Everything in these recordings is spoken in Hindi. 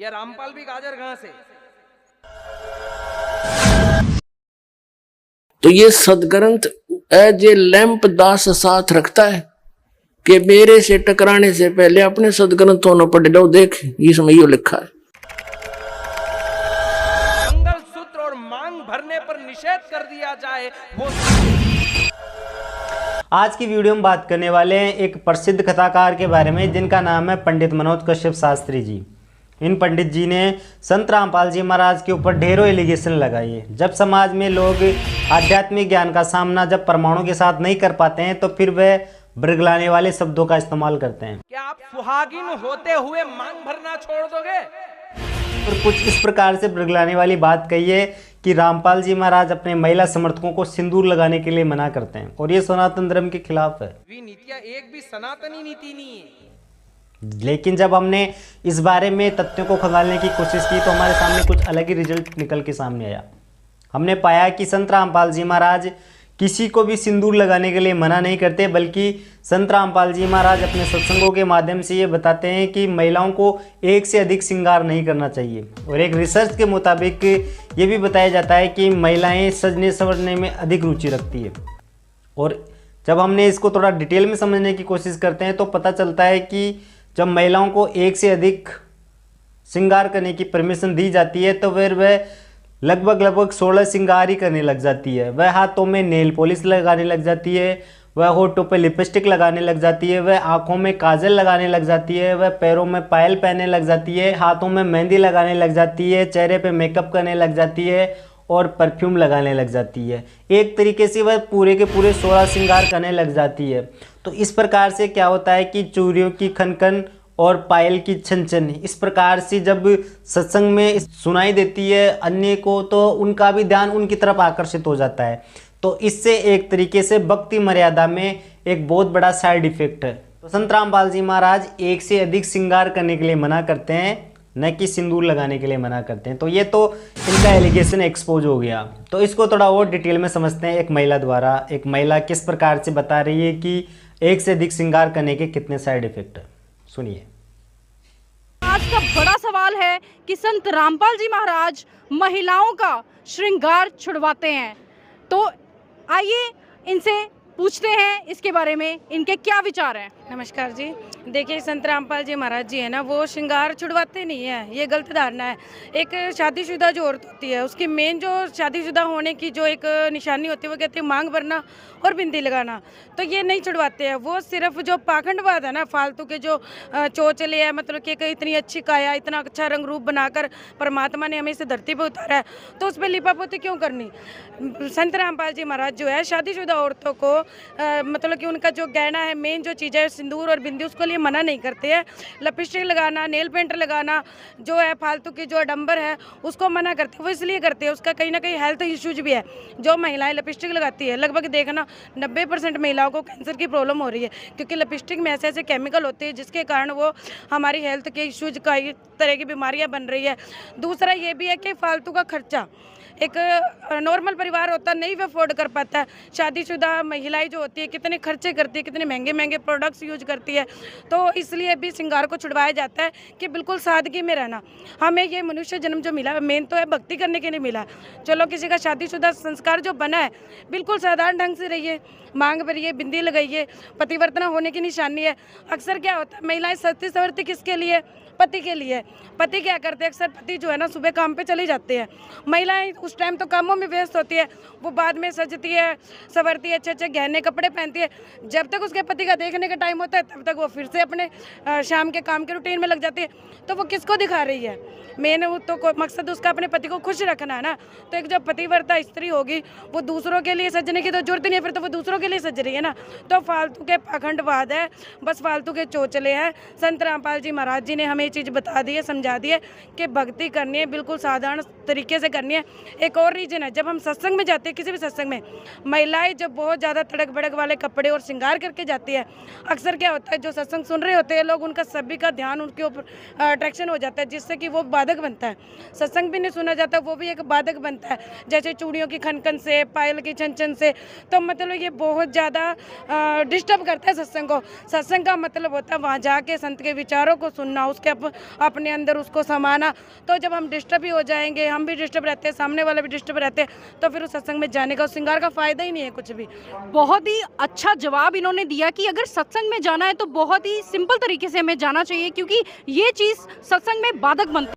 या रामपाल भी गाजर घास है। तो ये सदग्रंथ एज ए लैंप दास साथ रखता है कि मेरे से टकराने से पहले अपने सदग्रंथों ने पढ़ लो। देख इसमें यो लिखा है, मंगलसूत्र और मांग भरने पर निषेध कर दिया जाए वो। आज की वीडियो में बात करने वाले हैं एक प्रसिद्ध कथाकार के बारे में जिनका नाम है पंडित मनोज कश्यप शास्त्री जी। इन पंडित जी ने संत रामपाल जी महाराज के ऊपर ढेरों एलिगेशन लगाई है। जब समाज में लोग आध्यात्मिक ज्ञान का सामना जब परमाणु के साथ नहीं कर पाते हैं तो फिर वे बृगलाने वाले शब्दों का इस्तेमाल करते हैं। क्या आप सुहागिन होते हुए मांग भरना छोड़ दोगे? और कुछ इस प्रकार से बृगलाने वाली बात कही है कि रामपाल जी महाराज अपने महिला समर्थकों को सिंदूर लगाने के लिए मना करते हैं और ये सनातन धर्म के खिलाफ है। नीतियां एक भी सनातनी नीति नहीं है। लेकिन जब हमने इस बारे में तथ्यों को खंगालने की कोशिश की तो हमारे सामने कुछ अलग ही रिजल्ट निकल के सामने आया। हमने पाया कि संत रामपाल जी महाराज किसी को भी सिंदूर लगाने के लिए मना नहीं करते, बल्कि संत रामपाल जी महाराज अपने सत्संगों के माध्यम से ये बताते हैं कि महिलाओं को एक से अधिक श्रृंगार नहीं करना चाहिए। और एक रिसर्च के मुताबिक ये भी बताया जाता है कि महिलाएं सजने संवरने में अधिक रुचि रखती है। और जब हमने इसको थोड़ा डिटेल में समझने की कोशिश करते हैं तो पता चलता है कि जब महिलाओं को एक से अधिक श्रृंगार करने की परमिशन दी जाती है तो फिर वह लगभग 16 श्रृंगार ही करने लग जाती है। वह हाथों में नेल पॉलिश लगाने लग जाती है, वह होठों पे लिपस्टिक लगाने लग जाती है, वह आँखों में काजल लगाने लग जाती है, वह पैरों में पायल पहनने लग जाती है, हाथों में मेहंदी लगाने लग जाती है, चेहरे पे मेकअप करने लग जाती है और परफ्यूम लगाने लग जाती है। एक तरीके से वह पूरे के पूरे 16 श्रृंगार करने लग जाती है। तो इस प्रकार से क्या होता है कि चूड़ियों की खनखन और पायल की छन इस प्रकार से जब सत्संग में सुनाई देती है अन्य को तो उनका भी ध्यान उनकी तरफ आकर्षित हो जाता है। तो इससे एक तरीके से भक्ति मर्यादा में एक बहुत बड़ा साइड इफेक्ट है। तो संत रामपाल जी महाराज एक से अधिक श्रृंगार करने के लिए मना करते हैं, न कि सिंदूर लगाने के लिए मना करते हैं। तो ये तो इनका एलिगेशन एक्सपोज हो गया। तो इसको थोड़ा और डिटेल में समझते हैं एक महिला द्वारा। एक महिला किस प्रकार से बता रही है कि एक से अधिक श्रृंगार करने के कितने साइड इफेक्ट है, सुनिए। आज का बड़ा सवाल है कि संत रामपाल जी महाराज महिलाओं का श्रृंगार छुड़वाते हैं। तो आइए इनसे पूछते हैं इसके बारे में, इनके क्या विचार हैं। नमस्कार जी। देखिए संत रामपाल जी महाराज जी है ना, वो श्रृंगार छुड़वाते नहीं है, ये गलत धारणा है। एक शादीशुदा जो औरत होती है उसकी मेन जो शादीशुदा होने की जो एक निशानी होती है वो कहते हैं मांग भरना और बिंदी लगाना। तो ये नहीं छुड़वाते हैं, वो सिर्फ जो पाखंडवाद है ना, फालतू के जो चोचले है, मतलब कि इतनी अच्छी काया, इतना अच्छा रंग रूप बनाकर परमात्मा ने हमें इस धरती पर उतारा है तो उस पर लिपापोती क्यों करनी। संत रामपाल जी महाराज जो है शादीशुदा औरतों को मतलब कि उनका जो गहना है, मेन जो चीज़ है सिंदूर और बिंदी, उसको लिए मना नहीं करते हैं। लिपस्टिक लगाना, नेल पेंट लगाना जो है फालतू की जो आडंबर है उसको मना करते हैं। वो इसलिए करते हैं, उसका कहीं ना कहीं हेल्थ इश्यूज भी है। जो महिलाएं लिपस्टिक लगाती है, लगभग देखना 90% महिलाओं को कैंसर की प्रॉब्लम हो रही है, क्योंकि लिपस्टिक में ऐसे ऐसे केमिकल होते हैं जिसके कारण वो हमारी हेल्थ के इश्यूज कई तरह की बीमारियाँ बन रही है। दूसरा ये भी है कि फालतू का खर्चा, एक नॉर्मल परिवार होता नहीं वो अफोर्ड कर पाता है। शादीशुदा महिलाएं जो होती है कितने खर्चे करती है, कितने महंगे महंगे प्रोडक्ट्स यूज करती है। तो इसलिए भी श्रृंगार को छुड़वाया जाता है कि बिल्कुल सादगी में रहना। हमें ये मनुष्य जन्म जो मिला मेन तो है भक्ति करने के लिए मिला। चलो किसी का शादीशुदा संस्कार जो बना है बिल्कुल साधारण ढंग से रहिए, मांग भरिए, बिंदी लगाइए, पतिवर्तना होने की निशानी है। अक्सर क्या होता है महिलाएं सजती संवरती किसके लिए, पति के लिए। पति क्या करते हैं, अक्सर पति जो है ना सुबह काम पे चले जाते हैं, महिलाएं उस टाइम तो कामों में व्यस्त होती है, वो बाद में सजती है, संवरती है, अच्छे अच्छे गहने कपड़े पहनती है। जब तक उसके पति का देखने का टाइम होता है तब तक वो फिर से अपने शाम के काम के रूटीन में लग जाती है। तो वो किसको दिखा रही है, मेन वो तो मकसद उसका अपने पति को खुश रखना है ना। तो एक जो पतिव्रता स्त्री होगी वो दूसरों के लिए सजने की तो जरूरत नहीं है, फिर तो वो दूसरों के लिए सज रही है ना। तो फालतू के पाखंडवाद है, बस फालतू के चोचले हैं। संत रामपाल जी महाराज जी ने हमें ये चीज़ बता दी है, समझा दी है कि भक्ति करनी है बिल्कुल साधारण तरीके से करनी है। एक और रीज़न है, जब हम सत्संग में जाते हैं, किसी भी सत्संग में महिलाएं जब बहुत ज़्यादा तड़क भड़क वाले कपड़े और श्रृंगार करके जाती है, अक्सर क्या होता है जो सत्संग सुन रहे होते हैं लोग, उनका सभी का ध्यान उनके ऊपर अट्रैक्शन हो जाता है, जिससे कि वो बाधक बनता है। सत्संग भी नहीं सुना जाता, वो भी एक बाधक बनता है, जैसे चूड़ियों की खनखन से, पायल की छन से। तो मतलब ये बहुत ज़्यादा डिस्टर्ब करता है सत्संग को। सत्संग का मतलब होता है वहाँ जाके संत के विचारों को सुनना, उसके अपने अंदर उसको समाना। तो जब हम डिस्टर्ब ही हो जाएंगे, हम भी डिस्टर्ब रहते हैं, सामने वाले भी डिस्टर्ब रहते हैं, तो फिर उस सत्संग में जाने का, उस श्रृंगार का फ़ायदा ही नहीं है कुछ भी। बहुत ही अच्छा जवाब इन्होंने दिया कि अगर सत्संग में जाना है तो बहुत ही सिंपल तरीके से हमें जाना चाहिए, क्योंकि ये चीज़ सत्संग में बाधक बनती है।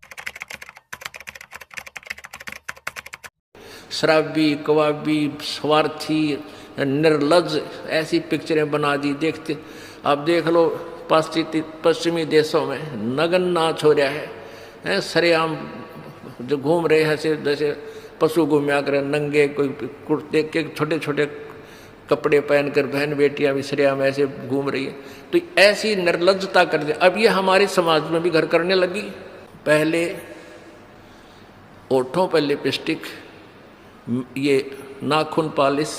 शराबी, कबाबी, स्वार्थी, निर्लज ऐसी पिक्चरें बना दी। देखते अब देख लो पश्चिमी देशों में नग्न नाच हो रहा है, सरेआम जो घूम रहे हैं जैसे पशु घूमया करें नंगे, कोई कुर्ते के छोटे छोटे कपड़े पहनकर बहन बेटियां भी सरेआम ऐसे घूम रही है। तो ऐसी निर्लज्जता कर दे। अब ये हमारे समाज में भी घर करने लगी। पहले ओठों पर लिपस्टिक, ये नाखून पॉलिश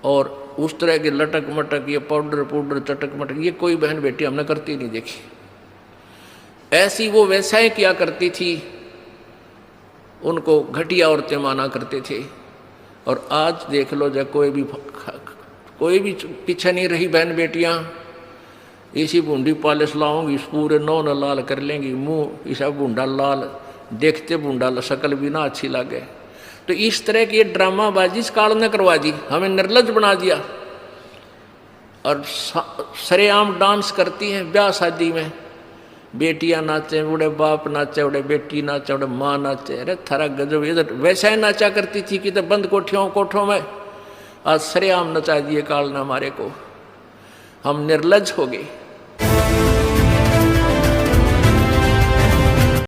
और उस तरह के लटक मटक, ये पाउडर चटक मटक, ये कोई बहन बेटी हमने करती नहीं देखी। ऐसी वो वैसा ही किया करती थी, उनको घटिया औरतें माना करते थे। और आज देख लो जब कोई भी पीछे नहीं रही बहन बेटियां, इसी बूंदी पॉलिश लाऊंगी, इस पूरे नौन लाल कर लेंगी, मुंह ऐसा बूंदा लाल, देखते बूंदा शक्ल भी ना अच्छी लगे। तो इस तरह की ड्रामाबाजी इस काल ने करवा दी, हमें निर्लज बना दिया। और सरेआम डांस करती हैं ब्याह शादी में, बेटियां नाचे, बूढ़े बाप नाचे, बूढ़े बेटी नाचे, बूढ़े माँ नाचे। अरे थारा गजब, इधर वैसा ही नाचा करती थी कि तो बंद कोठों में, आज सरेआम नचा दिए काल ने हमारे को। हम निर्लज हो गए।